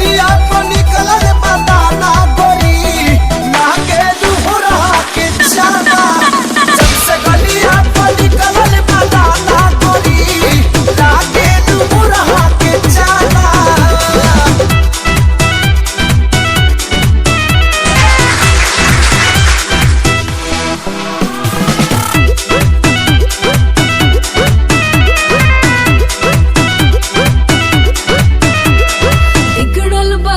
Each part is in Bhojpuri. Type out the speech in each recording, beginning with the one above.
गलिया को निकलल बताना गोरी लागे दुहरा के जाना। जब से गलिया को निकलल बताना गोरी लागे दुहरा के जाना। बिगड़ल बा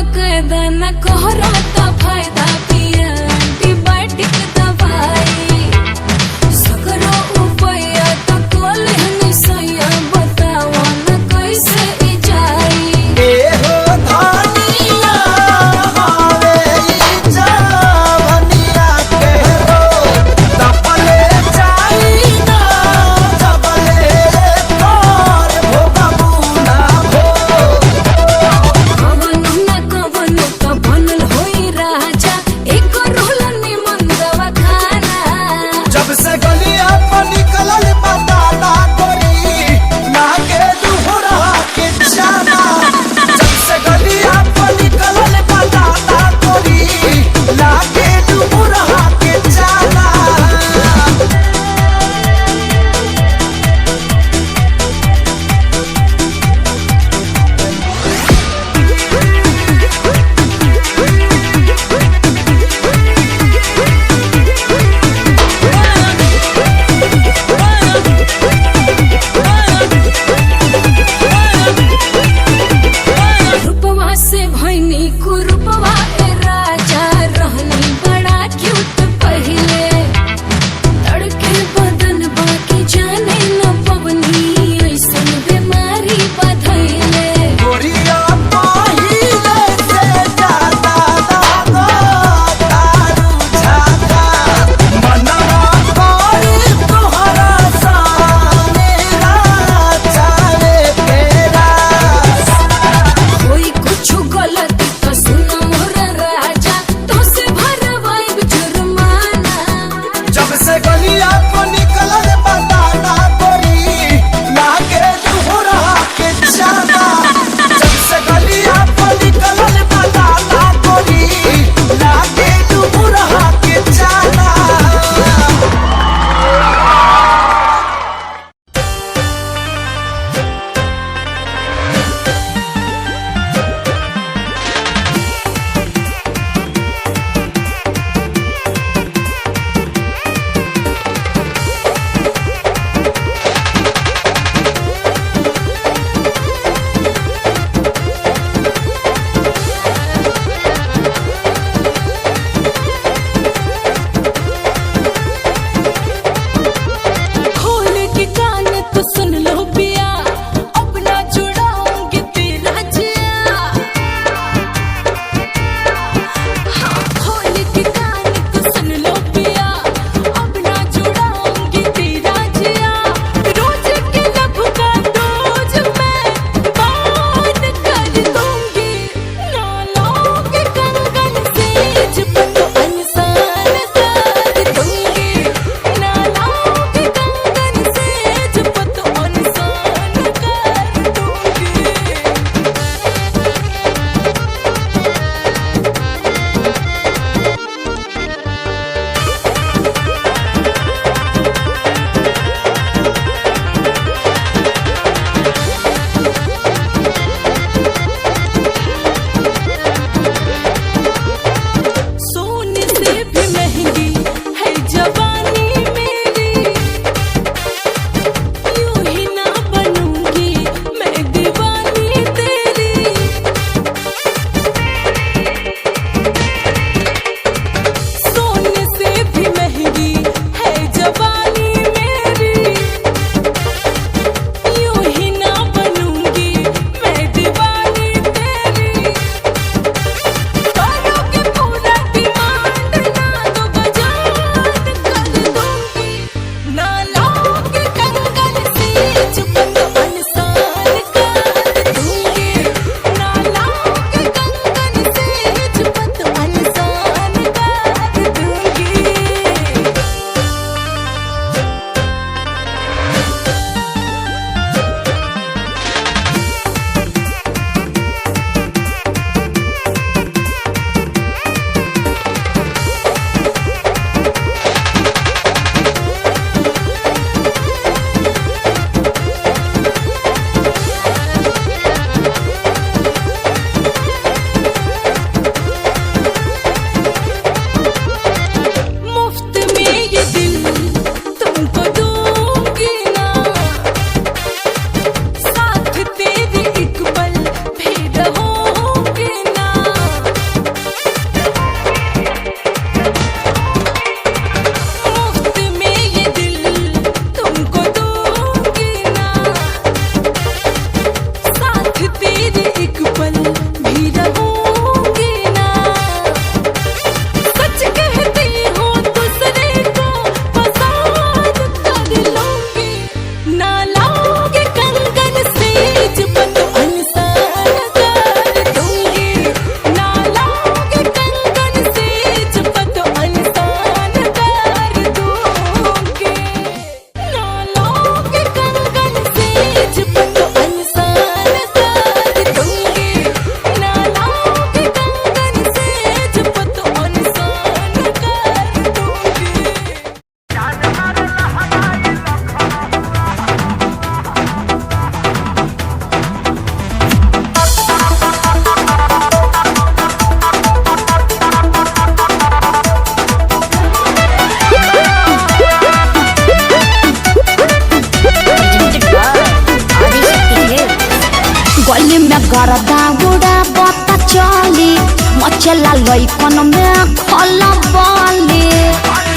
मचला लइकन में खलबली।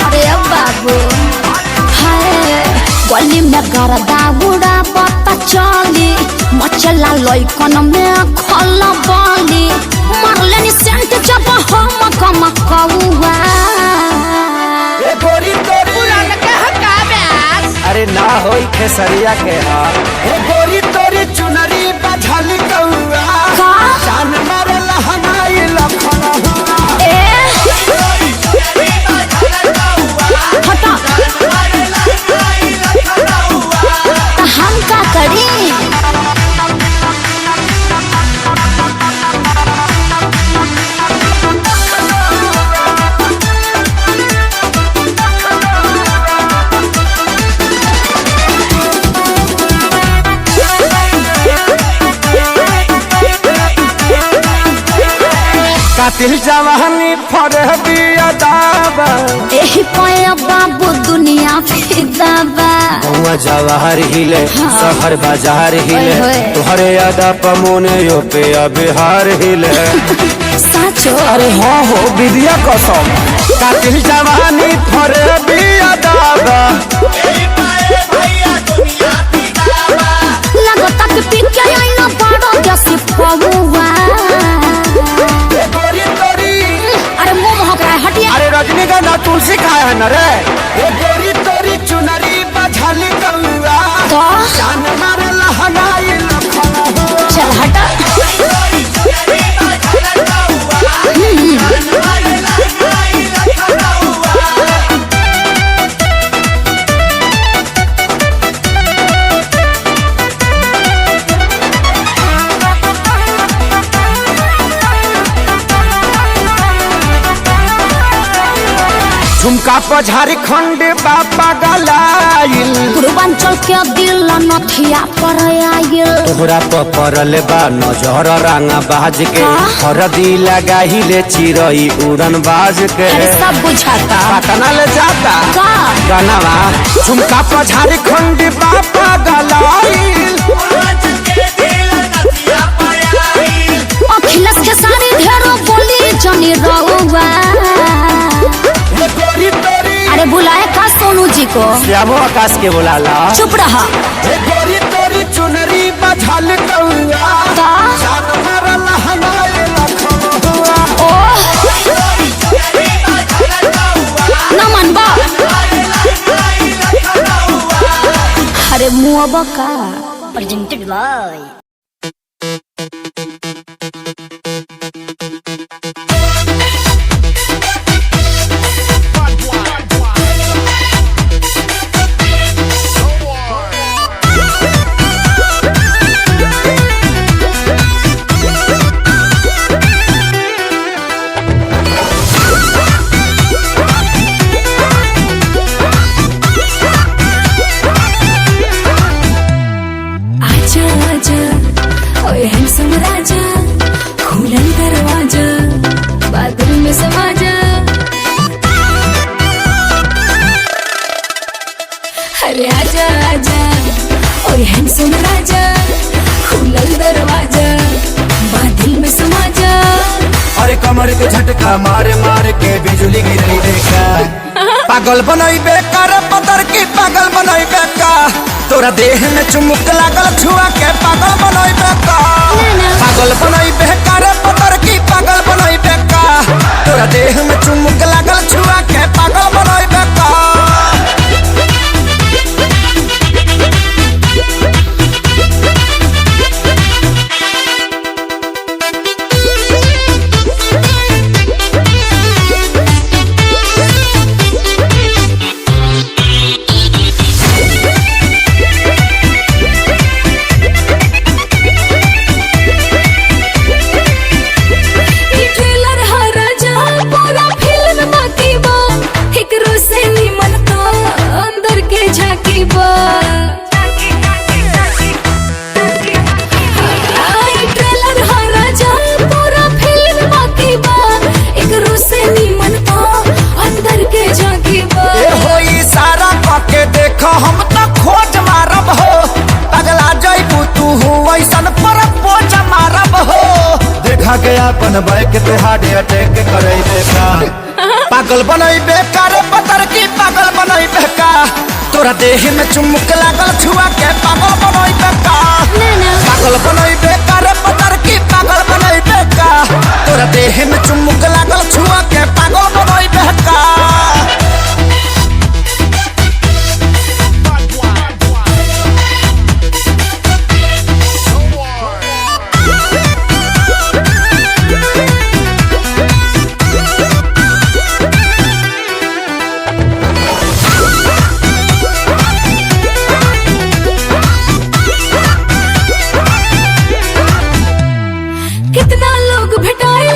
अरे बाबू हाय गली में गरदा उड़ा पता चली मचला लइकन में खलबली। मारलेनी सेंट जब हम कम कौआ ए गोरी तोरी पुरान के हका ब्यास। अरे ना होई खेसरिया के हाल। ए गोरी तोरी चुनरी बझल कौआ का जान मारे लहनाई लखन ए हटा हम का करी। कातिल जवानी फरहदिया दावा एही पाया बाबू दुनिया फिदा बा। गौवा जवाहर हिले शहर बाजार हिले ओए होए। तोहरे यादा पमोने यो पे बिहार हिले। साचो अरे हाँ हो विद्या कसम कातिल जवानी फरहदिया दावा लगता कि पी के आईना बड़ा जैसे पौवा। अरे मुंह महक रहा है हटिया। अरे रजनीगंधा तुलसी खाए है न रे। ए गोरी तोरी चुनरी बझल कौआ तो जान मारे लहनाई लखन चल हटा। झुमका पर झारखंड बापा गलाइल पूर्वांचल के दिल नथिया पर आयल। तोहरा पर पड़ल बा नजर रंगा बाज के हरदी लगाहिले चिरई उड़न बाज के। अरे सब बुझाता पटना ले जाता का गनवा झुमका पर झारखंड बापा गलाइल अखिलेश के सारी ढेरों बोली जनी रहुआ। अरे बुलाए का सोनू जी को श्यामो आकाश के बुलाला। चुप रहा। ए गोरी तोरी चुनरी बझल कौआ का जान मारे लहनाई लखन ओ नमन बा। अरे मुआ का प्रेजेंटेड बाय राजा खुलल दरवाजा बादल में समा जा। अरे आजा आजा ओए हैंडसम राजा खुलल दरवाजा बादल में समा जा। अरे कमर के झटका मारे मारे के बिजली गिरई देखा पागल बनई बेकार पतर की पागल बनई बेका तोरा देह में चुमुक लागल छुआ के पागल बनई बेका पागल बनई बेकार पतर की पागल बनई बेका तोरा देह में चुमुक लागल छुआ के पागल बनई बेका। उठा के अपन बाइक पे हार्ट अटैक करे का पागल बनैबे का रे पतर की पागल बनैबे का तोरा देह में चुमुक लागल छुआ के पागल बनैबे का पागल बनैबे का रे पतर की पागल बनैबे का तोरा देह में चुमुक लागल छुआ के पागल बनैबे का कितना लोग भेटाए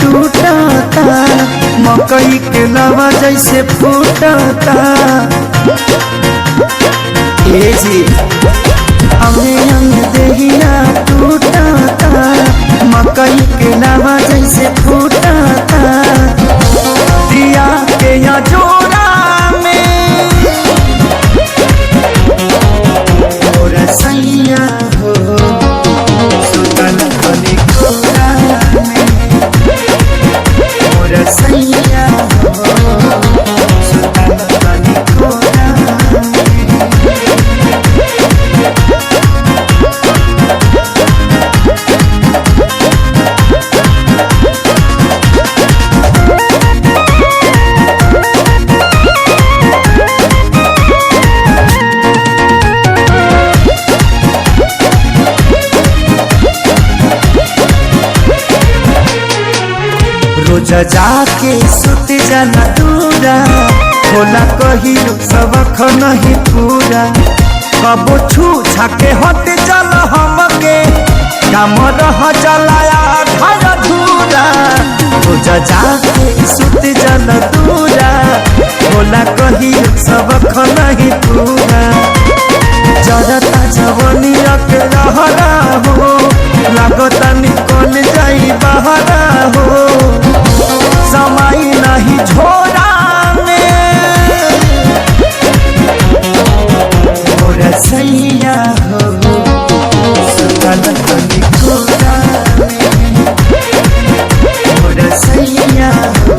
टूटता, मकई के लवा जैसे फूटता। ए जी हमें अंग देहिया टूटता, मकई के लवा जैसे फूटता। दिया के या जोड़ा में और सैया हो सुतल बनी कोरा में और सैया हो सुतल बनी कोरा में। रोज जाके सुत जाना दूरा, होला कही सबक नहीं पूरा। कबो छू छाके हट चल हमके काम रह चलाया घर धूरा। रोज जाके सुत जाना दूरा, होला कही सबक नहीं पूरा। जरता जवनी के रहरा हो, लागता निकल जाई बहरा हो। समय नहीं झोरा में और सैया हो सुतल बनी कोरा में और सैया हो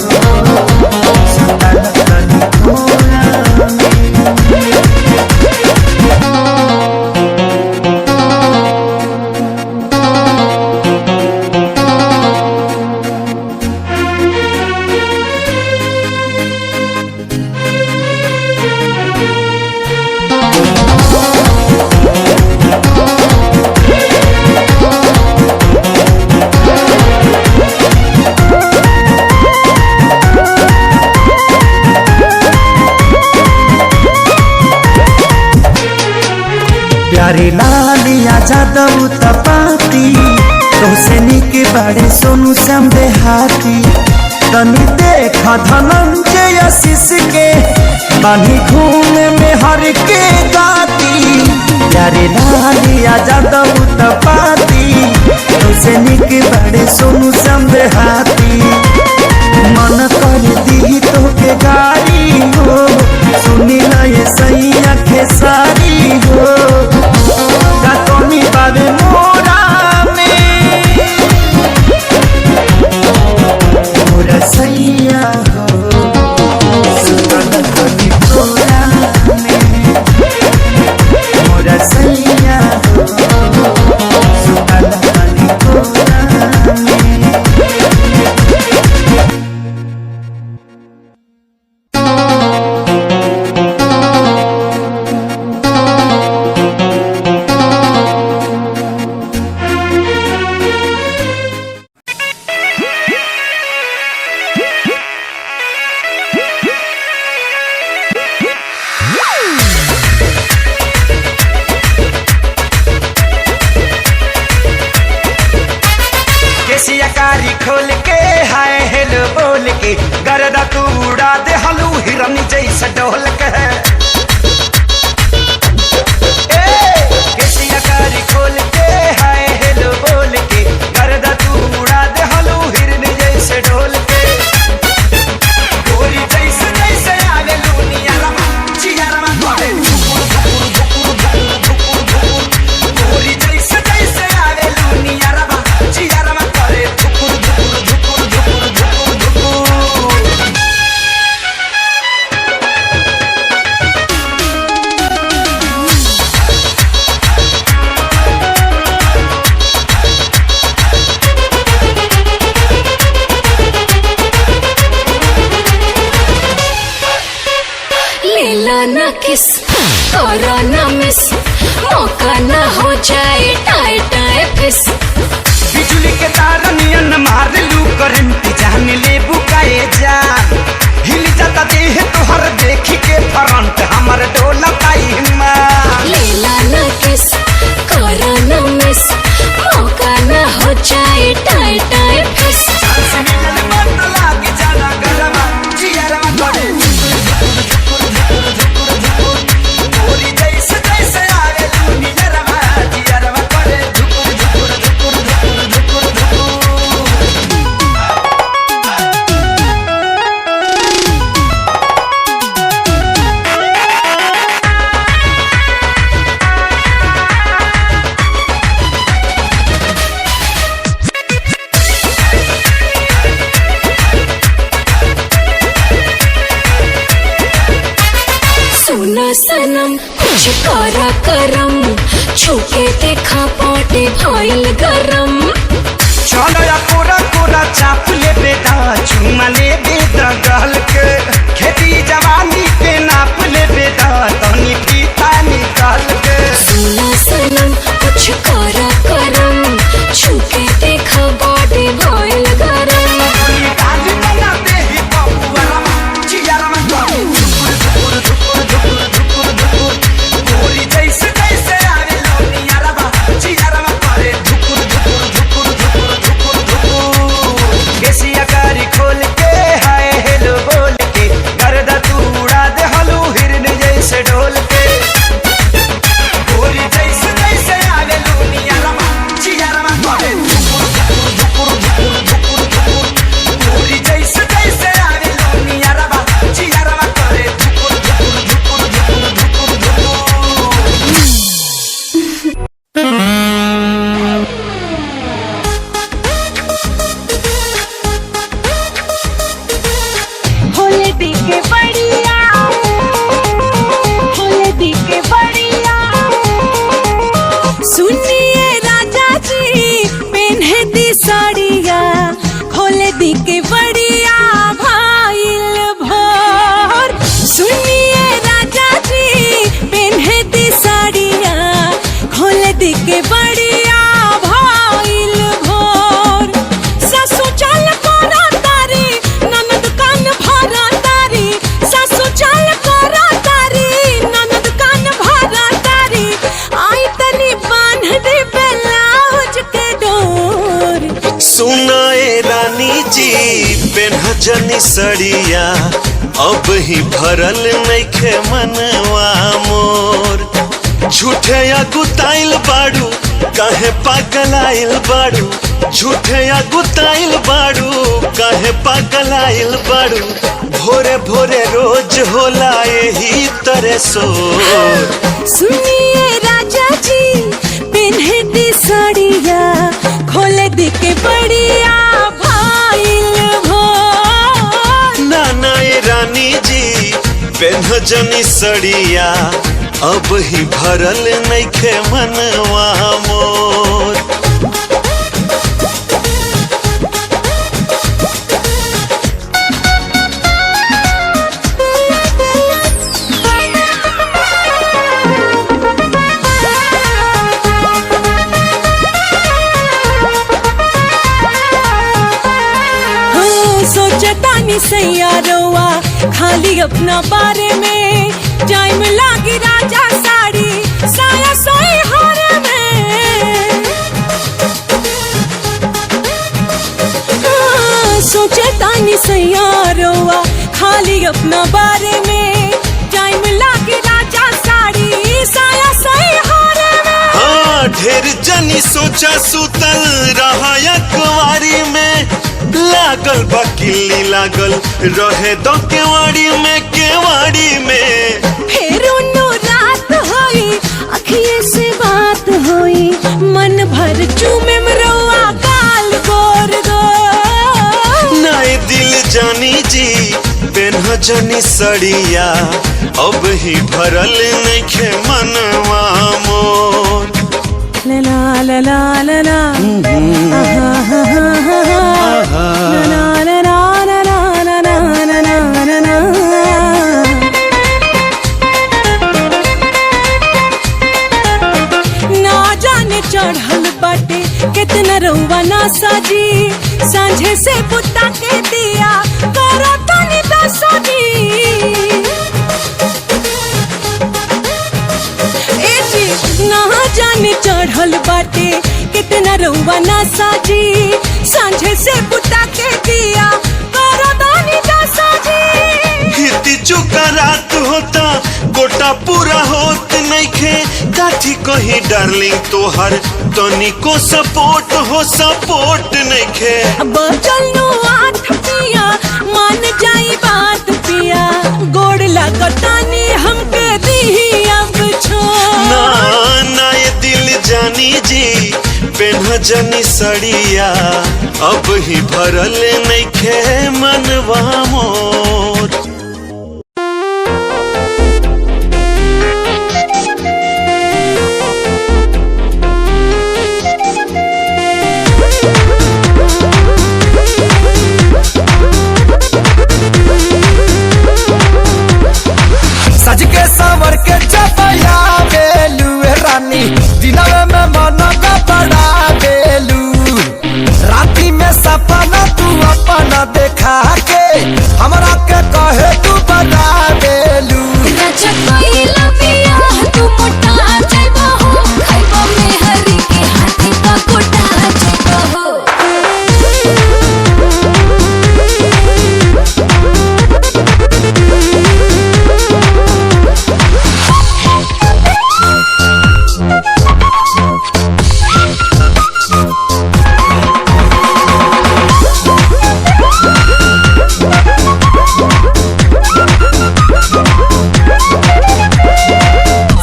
सुतल बनी कोरा में। प्यारे लालिया जादव तपाती, तोसे निक बड़े सोनू श्याम देहाती। तनी देखा धनंजय आशीष के बानी घूम में हर के गाती। प्यारे लालिया जादव तपाती, तोसे निक बड़े सोनू श्याम देहाती। मन कर दी तो के गाड़ी हो, सुनी लए सैया खेसारी हो। का कमी बाबे मोरा में मोरा सैया हो सुतल बनी कोरा में मोरा सैया हो सुतल बनी कोरा में। खोल के हाय हेलो बोल के गर्दा तू उड़ा दे हलू हिरन जैसा डोल के। केसिया कारी खोल के हाय हेलो बोल के गर्दा तू उड़ा दे हलू हिरन जैसे डोल के। गोरी जैसे जैसे आवे लूनिया रमा चियारमा करे गोरी जैसे जैसे आवे लूनिया रमा चियारमा करे ना किस करो ना मिस मौका ना हो जाए टाए टाए फिस। बिजली के तार नियन मार लू करंट जान ले बुकाए जान। हिल जाता देह तोहर देखी के फ्रंट हमर डोला पाई मां। लीला ना किस करो ना मिस मौका ना हो जाए टाए टाए फिस। करा करम, छूके देखा पाटे भइल गरम। चलो या कोरा कोरा चाप ले बेटा, चुमा ले बेटा गल के, खेती जवानी के नाप ले बेटा, तनी पीता निकाल के। सुना सनम कुछ करा करम, छूके देखा पाटे भइल गरम। गाली बनाते ही बबुआ चियारा में धुकुर धुकुर धुकुर धुकुर धुकुर, गोरी जैसे जैसे आवे लोनिया रबा, चियारा में करे धुकुर धुकुर धुकुर धुकुर धुकुर धुकुर। केसिया कारी खोल के हाय हेलो बोल के, गर्दा तू उड़ा दे हलू हिरन जैसे ढोल के। गोरी जैसे जैसे आवे लोनिया रबा, चियारा में करे धुकुर धुकुर धुकुर धुकुर धुकुर धुकुर। गोरी जैसे जैसे आवे लोनिया रबा, चियारा में करे धुकुर धुकुर धुकुर धुकुर धुकुर भोले दी के बढ़िया, भोले दी के बढ़िया। सुनिए राजा जी पेन्हे दी साड़िया, खोले दी के बढ़िया भाईल भोर। सुनिए राजा जी पेन्हे दी साड़िया, खोले दी के बढ़िया भाईल भोर। सासू चाल करा तारी, ननद कान भरा तारी, सासू चाल करा तारी, ननद कान भरा तारी। आई तनी बांध दे ब्लाउज के डोर। सुनाए रानी जी पेन्हजनी सड़िया, अब ही भरल नइखे मनवा मोर। झूठे या गुताइल बाड़ू, काहे पागल आइल बाड़ू, झूठे या गुताइल बाड़ू, काहे पागल आइल बाड़ू। भोरे भोरे रोज होला यही तरह सोर। सुनिए राजा जी पेन्हे दी साड़िया, खोले दी के बढ़िया भाईल भोर। नाना ये रानी जी पेन्हजनी सड़िया, अब ही भरल नइखे मनवा मोर। सोचतानी सैयारोवा खाली अपना बारे में, टाइम लागी राजा साड़ी साया सोई हारे में। सोचतानी सैयारोवा खाली अपना बारे में, टाइम लागी राजा साड़ी साया सोई हारे में। हाँ ढेर जनी सोचा सुतल रहा कुंवारी में, लागल बा किल्ली लागल रहे दो केवाड़ी में, केवाड़ी में। फिर उन्नो रात होई, अखिए से बात होई, मन भर चूमे मरोआ गाल गोर गोर। नाए दिल जानी जी पेन्हजनी सड़िया, अब ही भरल नइखे मनवा मोर। ला ला ला ला ला, आहा हा हा हा, ला ला ला ला ला ला ला ला ला ला। ना जाने चढ़ल बाटे कितना रउआ ना साजी, सांझे से बुता के दिया करा तनी दसाजी। ए जी ना जाने चढ़ल बाटे कितना रउआ ना साजी, सांझे से बुता के दिया करा तनी दसाजी। हिती चुका रात होता गोटा पूरा होत नइखे, काठी कहीं डार्लिंग तोहर तनिको सपोर्ट हो, सपोर्ट नइखे। बचल आठ पिया मान जाई बात पिया, गोड़ लागतानी हमके दी अब छोड़। ना ना ये दिल जानी जी पेन्हजनी सड़िया, अब ही भरल नइखे मनवा मोर। देखा के हमरा के कहे तू बता देलू। राजा कोइला पिया तू मोटा जाइबो हो, खाइबो में हरी के हाथी का कोटा जाइबो हो।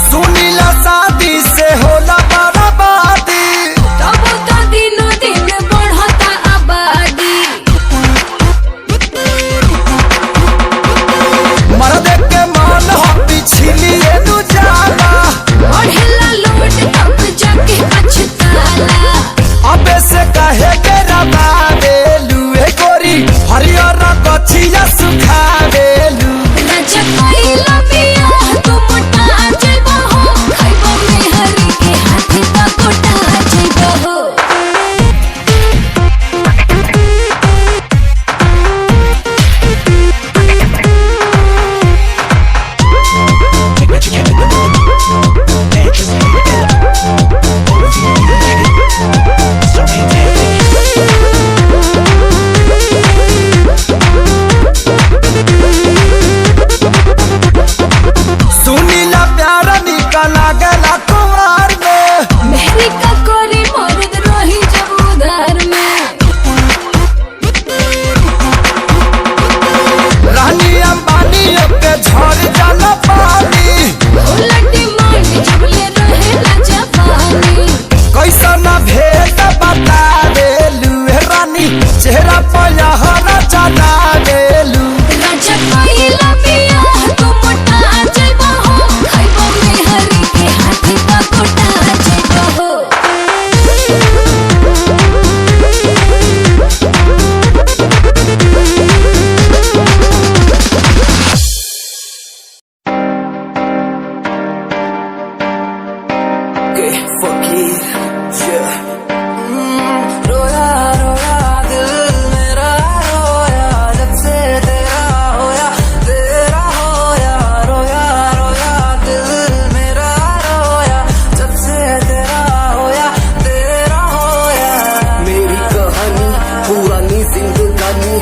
सुनीला शादी से होला बर्बादी, तब तो दिनों दिन बढ़ता आबादी। मर्द के मन हो पिछलिए नु जाला, बढ़ेला लोट तब जाके पछताला। अबे से कहे के रबा देलू। ए गोरी हरियर कछिया सुखा देलू। राजा कोइला पिया तू मोटा जाइबो हो, खाइबो में हरी के हाथी का कोटा जाइबो हो। सुनीला प्यार निकला गला कुमार में, मेहरी का कोरी मर्द रही जब उधार में। रानी अंबानी के झड़ जाला पानी। उलटी मांग जब ले रहेला जापानी। कैसा ना भेद बता देलू। ए रानी चेहरा पर हरा चला देलू। राजा कोइला पिया तू मोटा जाइबो हो, खाइबो में हरी के हाथी का कोटा जाइबो हो। के फकीर रोया रोया दिल मेरा रोया जब से तेरा होया रोया रोया दिल मेरा रोया जब से तेरा होया मेरी कहानी पुरानी जिंदगानी,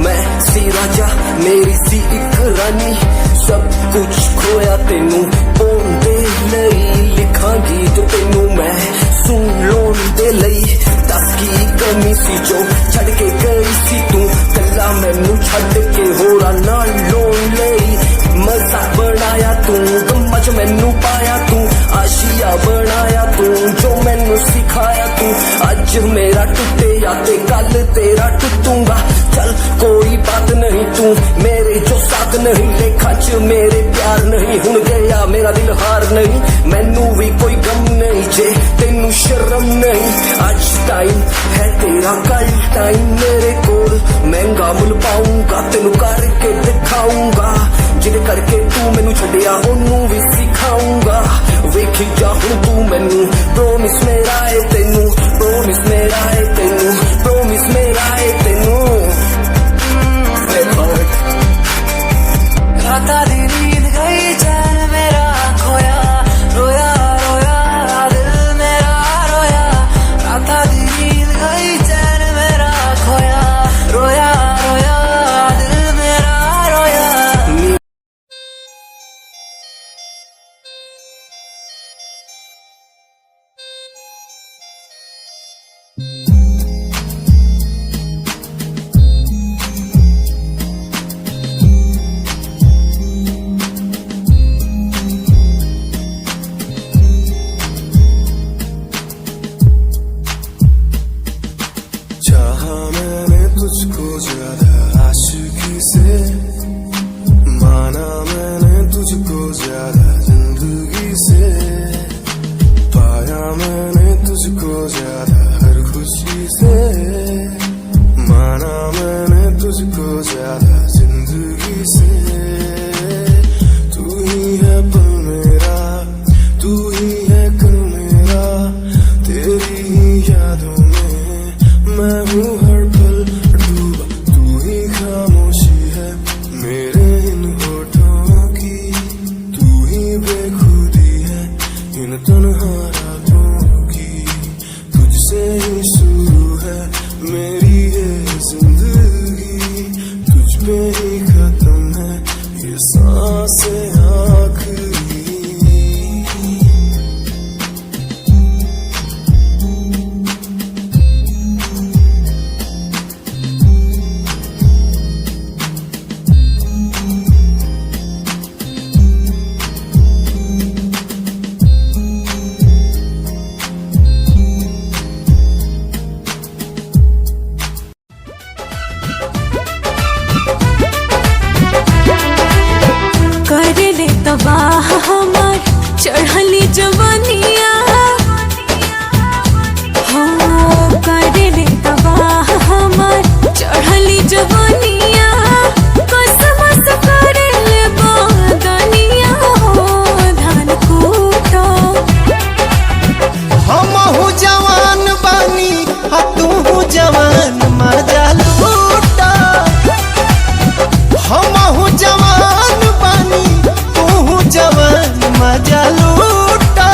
मैं सी राजा मेरी सी एक रानी। सब कुछ खोया तेनू पोन दे लई, लिखा गीत तेनू मैं सुन लोन दे लई। दस की कमी सी जो छड़ के गई सी तू, कला मैनू छड़ के होरा ना लोन लई। मजाक बनाया तू, गम्मा च मैनू पाया तू, आशिया बनाया तू, जो मैनू सिखाया तू। अज मेरा टुटे या ते कल तेरा टुटूंगा, चल कोई बात नहीं तू मेरे जो साथ नहीं। लेखा च मेरे प्यार नहीं, हुन गया मेरा दिल हार नहीं। मैनू भी कोई गम नहीं जे तेनू शर्म नहीं। आज टाइम है तेरा कल टाइम मेरे कोल, महंगा मुल पाऊंगा तेनू करके दिखाऊंगा। जिद करके तू मैनू छड़िया ओनू भी सिखाऊंगा। वेखी जा हुन तू मैनू प्रोमिस मेरा है तेनू, प्रोमिस मेरा है तेनू, प्रोमिस मेरा है तेनू। राता दी नींद गई चैन मेरा खोया, रोया रोया दिल मेरा रोया। राता दी नींद गई चैन मेरा खोया, रोया रोया दिल मेरा रोया। तबाह हमार चढ़ली जवानिया हो करे ले तबाह हमार चढ़ली जवानिया कसमस करे ले बदनिया हो धान कूटो हमहू जवान बानी आ तू जवान मजा लूटा हमहू जवान बानी तू जवान मजा लूटा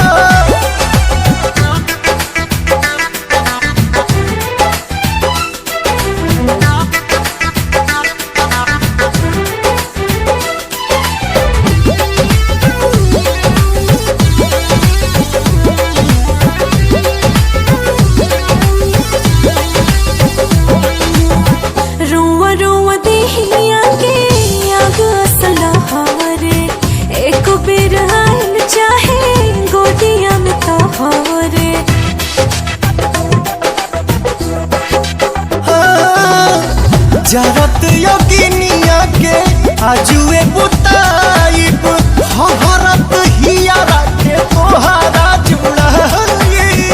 रुआ रुआ देहिया के आग असलहरे एक बेर आइल चाहे गोदिया में तोहरे जरत योगिनिया के आजुए बुताइब हरत हियारा के तोहारा जुड़ाई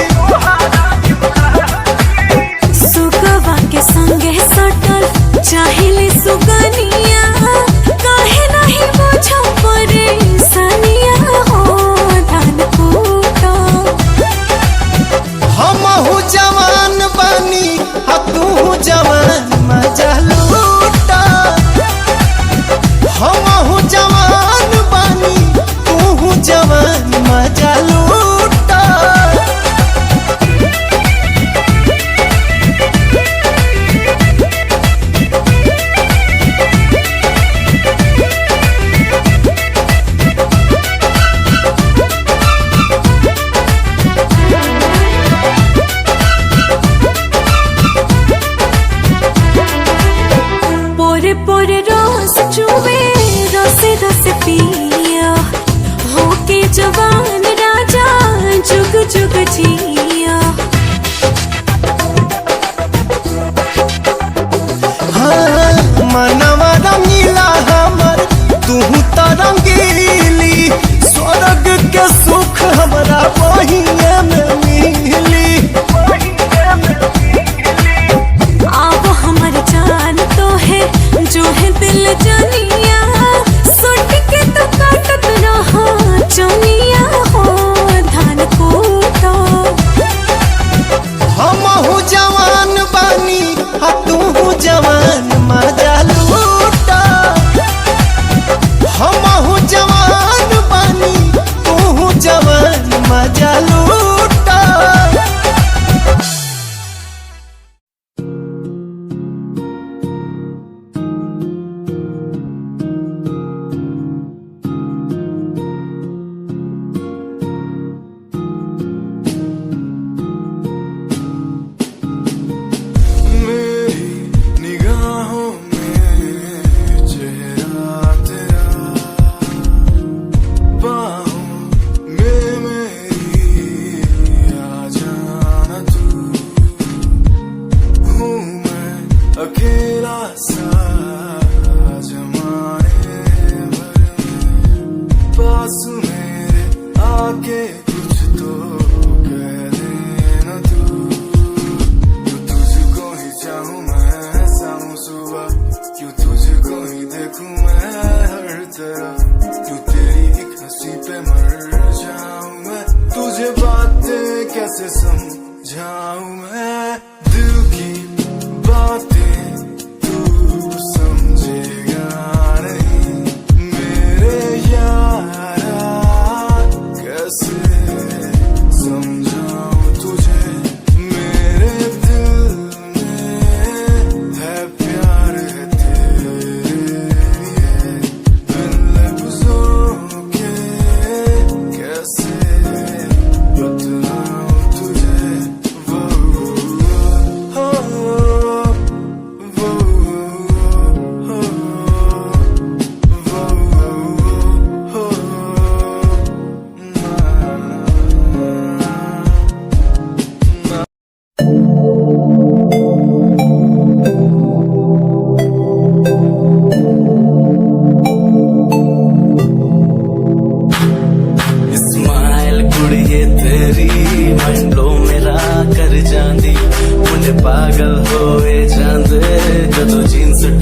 सुगवा के संगे सटल चाहिले सुगनिया काहे नहीं बुझो परे सनिया हो धान कूटो हमहू जवान बानी आ तू जवान मजा लूटा हमहू जवान बानी तू जवान मजा लूटा पोरे पोरे रस चुवे रसे रसे पिया होके जवान राजा जुग जुग जिया हाँ, मनवा रंगीला हमर तू तो रंगीली स्वर्ग के सुख हमरा बहिए में मिली आप हमर जान तो है जो है दिल जानिया सुट के तो काटत रहा चनिया हो धान कूटो हमहू जवान बानी आ तू जवान मजा लूटा हमहू जवान बानी तू जवान मजा लूटा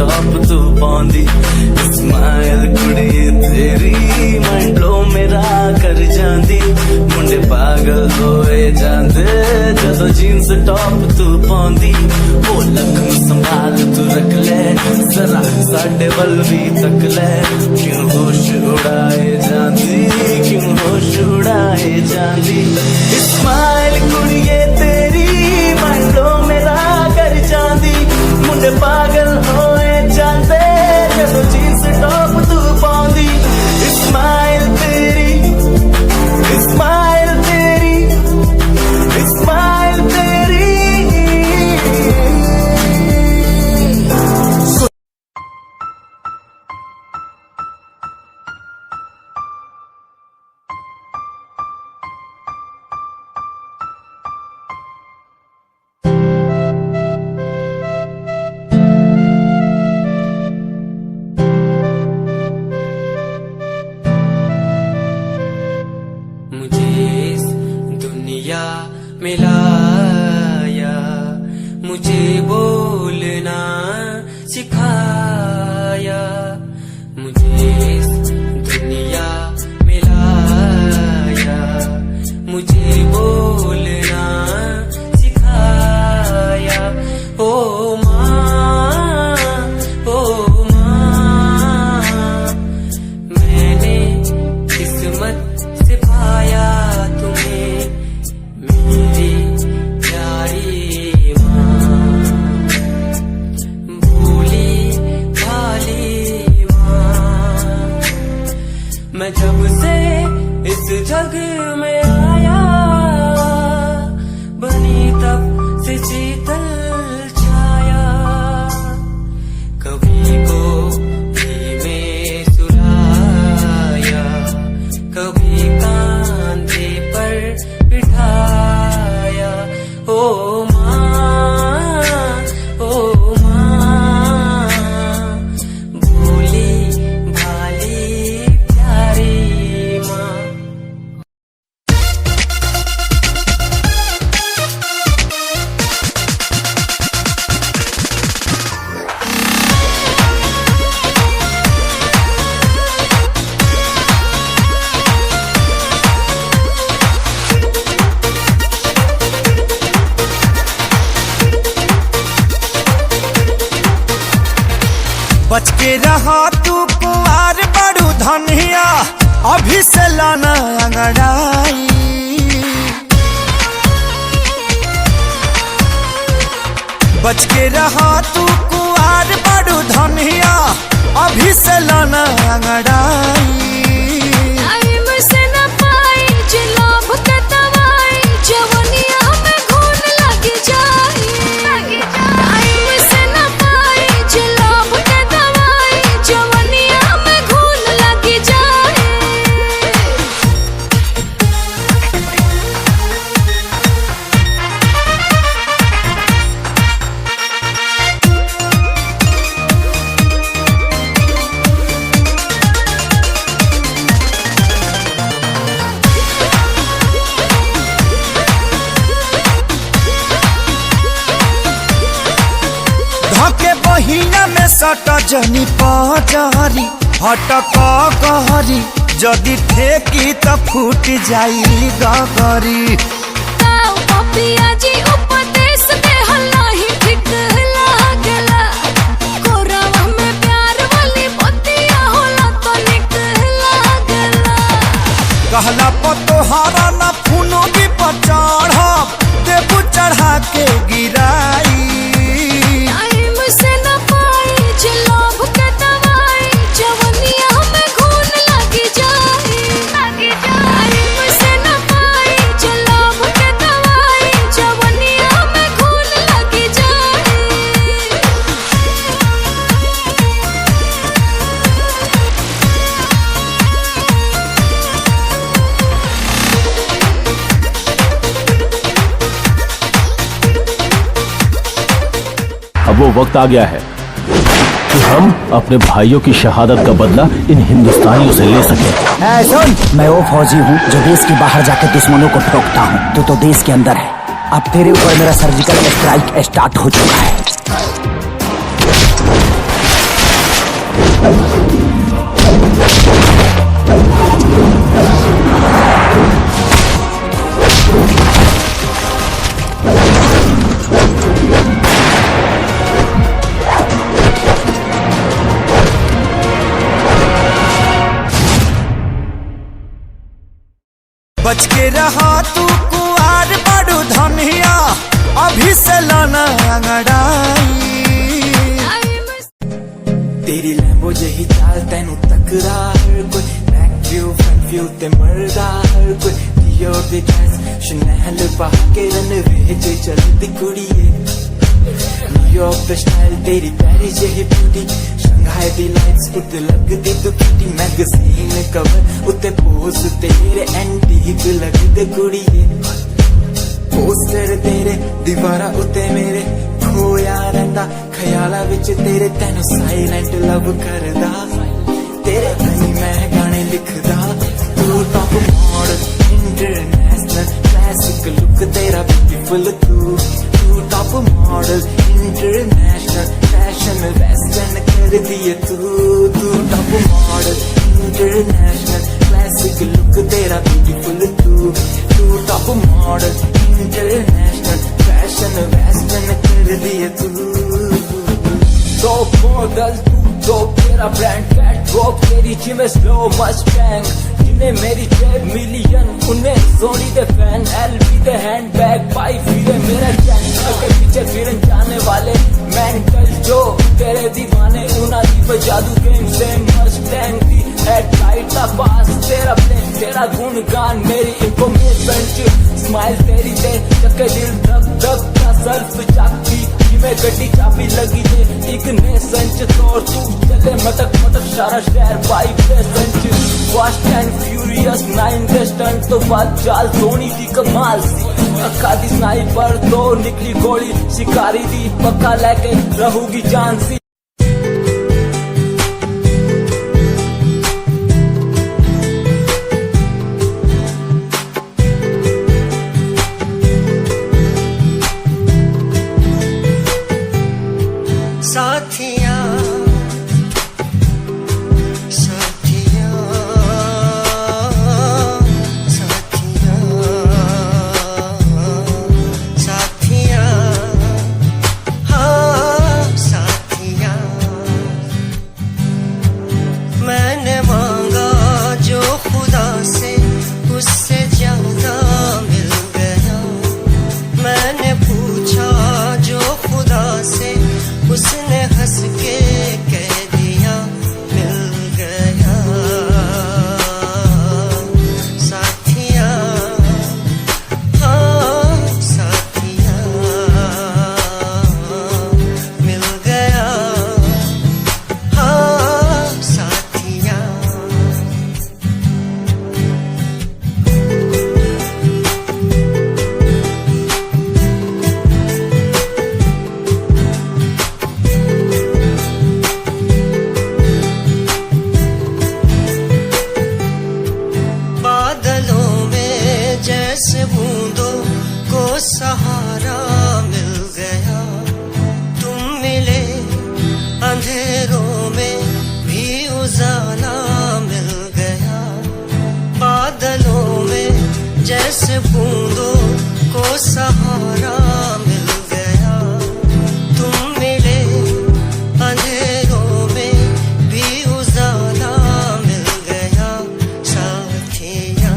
टॉप तू पाउंदी स्माइल कुड़िए तेरी माइंड ब्लो मेरा कर जांदी मुंडे पागल होए जांदे जदों जीन्स टॉप तू पाउंदी वो लक संभाल तू रख ले जरा साडे वल भी तक ले क्यों होश उड़ाए जांदी क्यों होश उड़ाए जांदी स्माइल कुड़िए तेरी माइंड ब्लो मेरा कर जांदी मुंडे पागल होए जांदे जदों जीन्स टॉप तू पाउंदी स्माइल तेरी स्माइल तेरी स्माइल तेरी मुझे इस दुनिया में लाया मुझे बोलना सिखाया मुझे इस दुनिया में लाया मुझे बोलना सिखाया ओ माँ मैंने किस्मत से पाया तुम्हें मेरी प्यारी माँ भोली भाली माँ मैं जब से इस जग में आया बनी तब से शीतल छाया कभी को भी में सुलाया कभी कांधे पर बिठाया ओ माँ भोली भाली प्यारी माँ बच के रहा तू कुआर बड़ू धनिया अभी से लाना अंगड़ाई बच के रहा तू कुआर बड़ू धनिया अभी से लाना अंगड़ाई टाइम से न पाई जे लोभ के दवाई जवनिया में घून लग जाई टाइम से न पाई जे लोभ के दवाई जवनिया में घून लग जाई धके बहिना में सट जनी पजारी हटक कहरी जदि ठेकी त फूट जाई गगरी ताऊ पपिया जी उपदेश दे हल्ला ही ठीक लागला कोरावा में प्यार वाली बतिया होला तो निक लागला कहला पतोहारा ना फूनो भी पचढ़ देबू चढ़ा के गिराई टाइम से न पाई जे लोभ के दवाई जवनिया में घून लग जाई टाइम से न पाई जे लोभ के दवाई जवनिया में घून लग जाई अब वो वक्त आ गया है कि हम अपने भाइयों की शहादत का बदला इन हिंदुस्तानियों से ले सकें। सुन, मैं वो फौजी हूँ जो देश के बाहर जाकर दुश्मनों को ठोकता हूँ। तू तो देश के अंदर है। अब तेरे ऊपर मेरा सर्जिकल स्ट्राइक स्टार्ट हो चुका है। बच के रहा तू कुआर बड़ू धनिया, अभी से लाना अंगड़ाई। तेरी लैम्बो जही चाल तैनू तकरा हर कोई, बैक व्यू फ्रंट व्यू ते मरदा हर कोई, दियो दे ड्रेस शनैल पा के रनवे च चलदी कुड़िए, न्यूयॉर्क दा स्टाइल तेरी पेरिस जही ब्यूटी, शंघाई दी लाइट्स उत्ते लगदी तू किटी, मैगजीन कवर उत्ते पोज तेरे एंटीक लगदे कुड़िए, पोस्टर तेरे दीवारा उत्ते मेरे खोया रहिंदा, ख्याला विच तेरे तैनू साइलेंट लव करदा, तेरे लिए मैं गाने लिखदा, तू top model international classic look तेरा ब्यूटीफुल, तू top model international fashion western कर दिए, तू top model international classic look तेरा ब्यूटीफुल, तू top model international fashion western कर दिए, तो मॉडल तू तेरा ब्रांड कैट वॉक तेरी जिमें स्लो मस्टैंग, जिन्हें मेरी 10 मिलियन उन्हें सोनी दे फैन, एलवी दे हैंडबैग पाई फिरे मेरा चैन, के पीछे फिरन जाने वाले मेंटल जो तेरे दीवाने, उना दी जादू गेम से मस्टैंग दी हेडलाइट दा पास, तेरा प्लेन तेरा गुणगान मेरी इंफॉर्मेशन, स्माइल तेरी दे चक्के दिल धक धक का सर्फ जाती, में गड्डी चाबी लगी दे एक ने संच तौर, तू चले मटक मटक सारा शहर बाइक पे संच, fast and furious 9 De stunt तो बात चाल सोनी दी कमाल सी, अक्का दी स्नाइपर तो निकली गोली, शिकारी दी पक्का लेके रहूगी जान सी। साथिया साथिया साथिया साथिया हाँ साथिया, मैंने मांगा जो खुदा से उससे ज्यादा मिल गया, मैंने पूछा जो खुदा से उसने हंस के कह दिया मिल गया, साथिया हाँ साथिया मिल गया, हाँ साथिया। जैसे बूंदों को सहारा मिल गया, तुम मिले अंधेरों में भी उजाला मिल गया, बादलों में जैसे बूंदों को सहारा मिल गया, तुम मिले अंधेरों में भी उजाला मिल गया, साथिया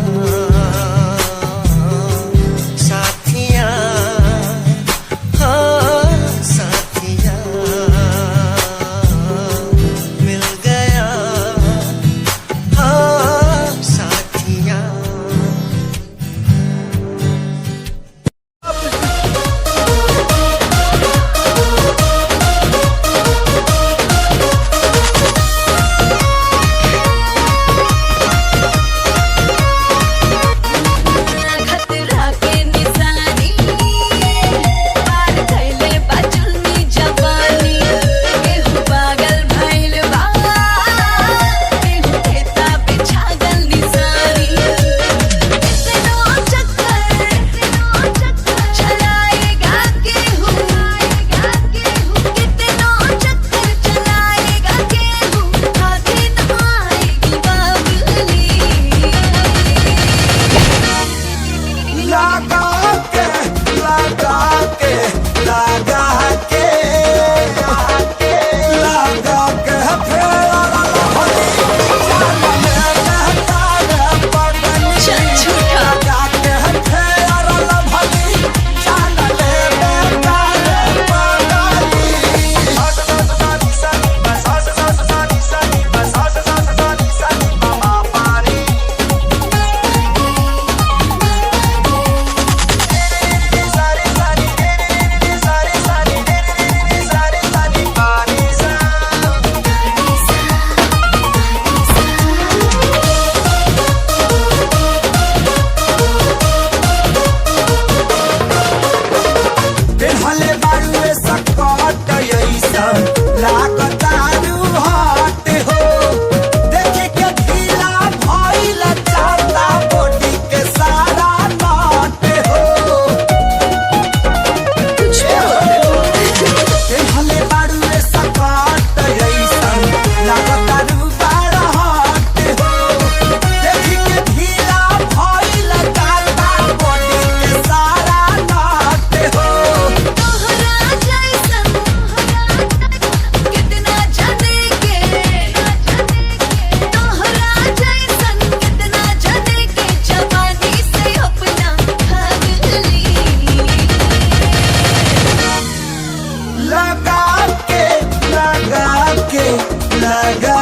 लगा